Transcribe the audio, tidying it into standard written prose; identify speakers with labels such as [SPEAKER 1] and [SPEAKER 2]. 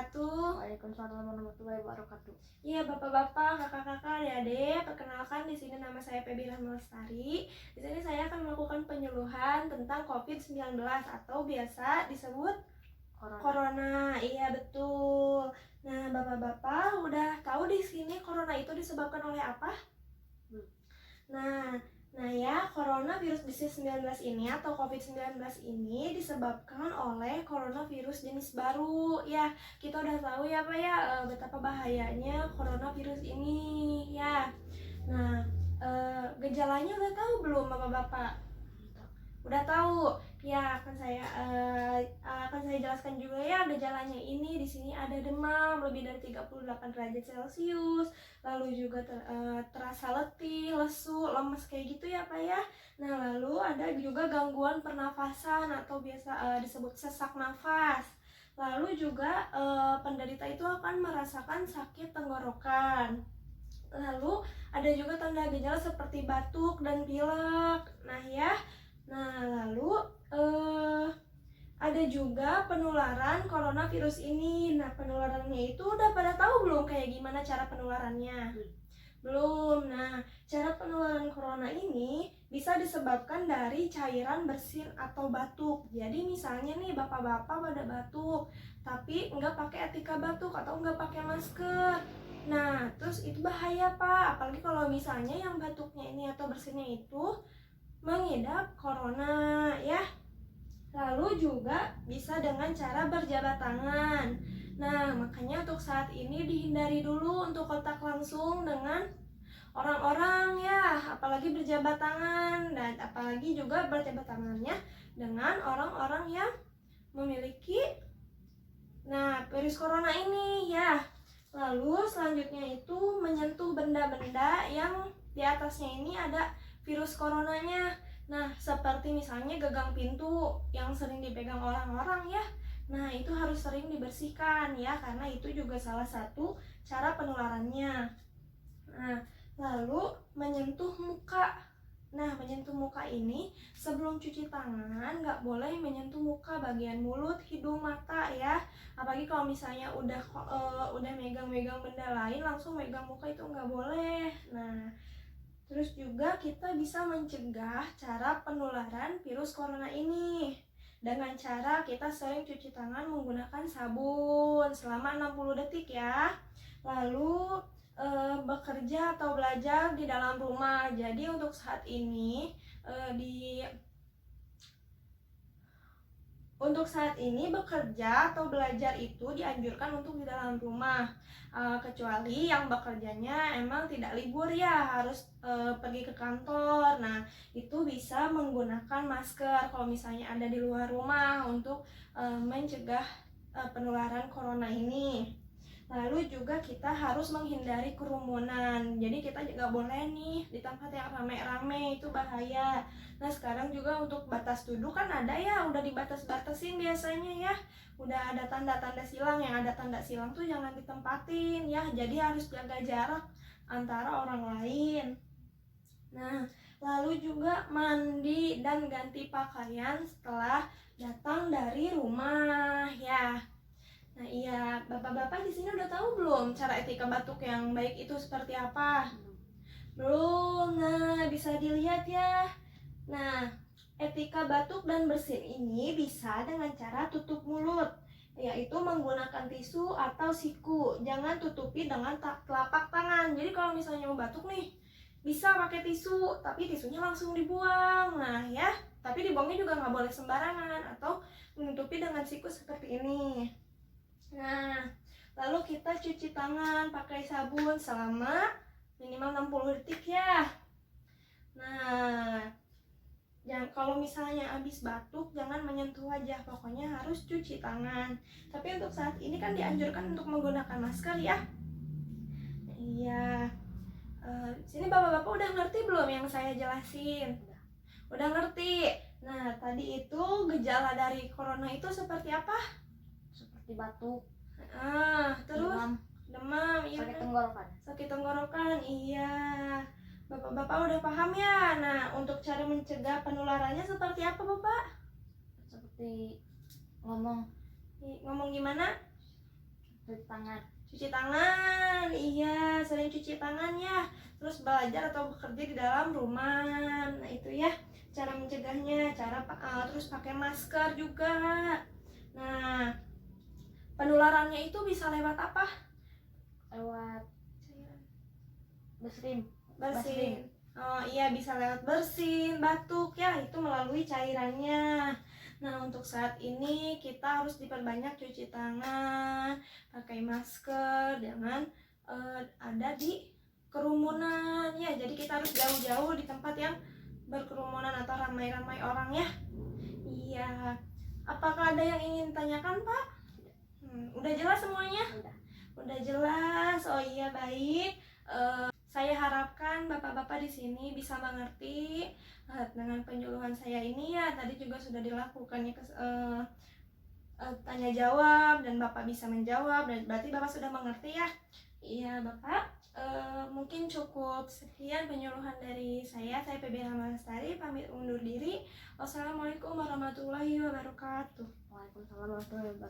[SPEAKER 1] wabarakatuh.
[SPEAKER 2] Waalaikumsalam warahmatullahi wabarakatuh.
[SPEAKER 1] Iya, bapak-bapak, kakak-kakak, adik-adik, perkenalkan di sini nama saya Febi Rahma Lestari. Di sini saya akan melakukan penyuluhan tentang COVID-19 atau biasa disebut corona. Iya, betul. Nah, bapak-bapak udah tahu di sini corona itu disebabkan oleh apa? Nah, ya, coronavirus disease 19 ini atau COVID-19 ini disebabkan oleh coronavirus jenis baru. Ya, kita udah tahu ya Pak ya betapa bahayanya coronavirus ini ya. Nah, gejalanya udah tahu belum Bapak-bapak? Udah tahu. Ya, akan saya jelaskan juga ya gejalanya ini. Di sini ada demam lebih dari 38 derajat Celcius, lalu juga terasa letih, lesu, lemes kayak gitu ya Pak ya. Nah, lalu ada juga gangguan pernafasan atau biasa disebut sesak nafas. Lalu juga penderita itu akan merasakan sakit tenggorokan. Lalu ada juga tanda gejala seperti batuk dan pilek. Nah, lalu ada juga penularan coronavirus ini. Nah, penularannya itu udah pada tahu belum kayak gimana cara penularannya? Belum. Nah, cara penularan corona ini bisa disebabkan dari cairan bersin atau batuk. Jadi misalnya nih bapak-bapak pada batuk, tapi nggak pakai etika batuk atau nggak pakai masker. Nah, terus itu bahaya Pak, apalagi kalau misalnya yang batuknya ini atau bersinnya itu mengidap corona ya. Lalu juga bisa dengan cara berjabat tangan. Nah, makanya untuk saat ini dihindari dulu untuk kontak langsung dengan orang-orang ya, apalagi berjabat tangan, dan apalagi juga berjabat tangannya dengan orang-orang yang memiliki virus corona ini ya. Lalu selanjutnya itu menyentuh benda-benda yang di atasnya ini ada virus coronanya. Nah, seperti misalnya gagang pintu yang sering dipegang orang-orang ya. Nah, itu harus sering dibersihkan ya, karena itu juga salah satu cara penularannya. Nah, lalu menyentuh muka. Nah, menyentuh muka ini sebelum cuci tangan nggak boleh menyentuh muka bagian mulut, hidung, mata ya. Apalagi kalau misalnya udah megang-megang benda lain langsung megang muka itu nggak boleh. Nah, terus juga kita bisa mencegah cara penularan virus corona ini dengan cara kita sering cuci tangan menggunakan sabun selama 60 detik ya. Lalu bekerja atau belajar di dalam rumah. Jadi untuk saat ini bekerja atau belajar itu dianjurkan untuk di dalam rumah, kecuali yang bekerjanya emang tidak libur ya, harus pergi ke kantor. Nah, itu bisa menggunakan masker kalau misalnya ada di luar rumah untuk mencegah penularan corona ini. Lalu juga kita harus menghindari kerumunan. Jadi kita juga boleh nih di tempat yang rame-rame, itu bahaya. Nah, sekarang juga untuk batas duduk kan ada ya, udah dibatas-batasin biasanya ya. Udah ada tanda-tanda silang, yang ada tanda silang tuh jangan ditempatin ya. Jadi harus jaga jarak antara orang lain. Nah, lalu juga mandi dan ganti pakaian setelah datang dari rumah ya. Nah, iya, bapak-bapak di sini udah tahu belum cara etika batuk yang baik itu seperti apa? Belum. Nah, bisa dilihat ya. Nah, etika batuk dan bersin ini bisa dengan cara tutup mulut, yaitu menggunakan tisu atau siku. Jangan tutupi dengan telapak tangan. Jadi kalau misalnya mau batuk nih, bisa pakai tisu, tapi tisunya langsung dibuang. Nah ya, tapi dibuangnya juga nggak boleh sembarangan, atau menutupi dengan siku seperti ini. Nah, lalu kita cuci tangan pakai sabun selama minimal 60 detik ya. Nah, kalau misalnya habis batuk jangan menyentuh wajah, pokoknya harus cuci tangan. Tapi untuk saat ini kan dianjurkan untuk menggunakan masker ya. Iya. Sini bapak-bapak udah ngerti belum yang saya jelasin? Udah ngerti. Nah, tadi itu gejala dari corona itu seperti apa?
[SPEAKER 2] Seperti batuk,
[SPEAKER 1] Terus demam, iya,
[SPEAKER 2] sakit tenggorokan,
[SPEAKER 1] iya. Bapak-bapak udah paham ya. Nah, untuk cara mencegah penularannya seperti apa Bapak?
[SPEAKER 2] seperti ngomong
[SPEAKER 1] Ngomong gimana?
[SPEAKER 2] Cuci tangan.
[SPEAKER 1] Cuci tangan, iya, sering cuci tangan ya. Terus belajar atau bekerja di dalam rumah. Nah, itu ya cara mencegahnya, terus pakai masker juga. Nah, penularannya itu bisa lewat apa?
[SPEAKER 2] Lewat
[SPEAKER 1] Cairan.
[SPEAKER 2] bersin.
[SPEAKER 1] Bersin. Oh iya, bisa lewat bersin, batuk ya, itu melalui cairannya. Nah, untuk saat ini kita harus diperbanyak cuci tangan, pakai masker, jangan ada di kerumunan ya. Jadi kita harus jauh-jauh di tempat yang berkerumunan atau ramai-ramai orang ya. Iya. Apakah ada yang ingin tanyakan, Pak? Udah jelas semuanya? Udah jelas. Oh iya, baik. Saya harapkan bapak-bapak di sini bisa mengerti dengan penyuluhan saya ini ya. Tadi juga sudah dilakukannya tanya jawab dan bapak bisa menjawab, dan berarti bapak sudah mengerti ya. Iya bapak. Mungkin cukup sekian penyuluhan dari saya. Saya PBH Lestari pamit undur diri. Wassalamualaikum warahmatullahi wabarakatuh.
[SPEAKER 2] Waalaikumsalam warahmatullahi wabarakatuh.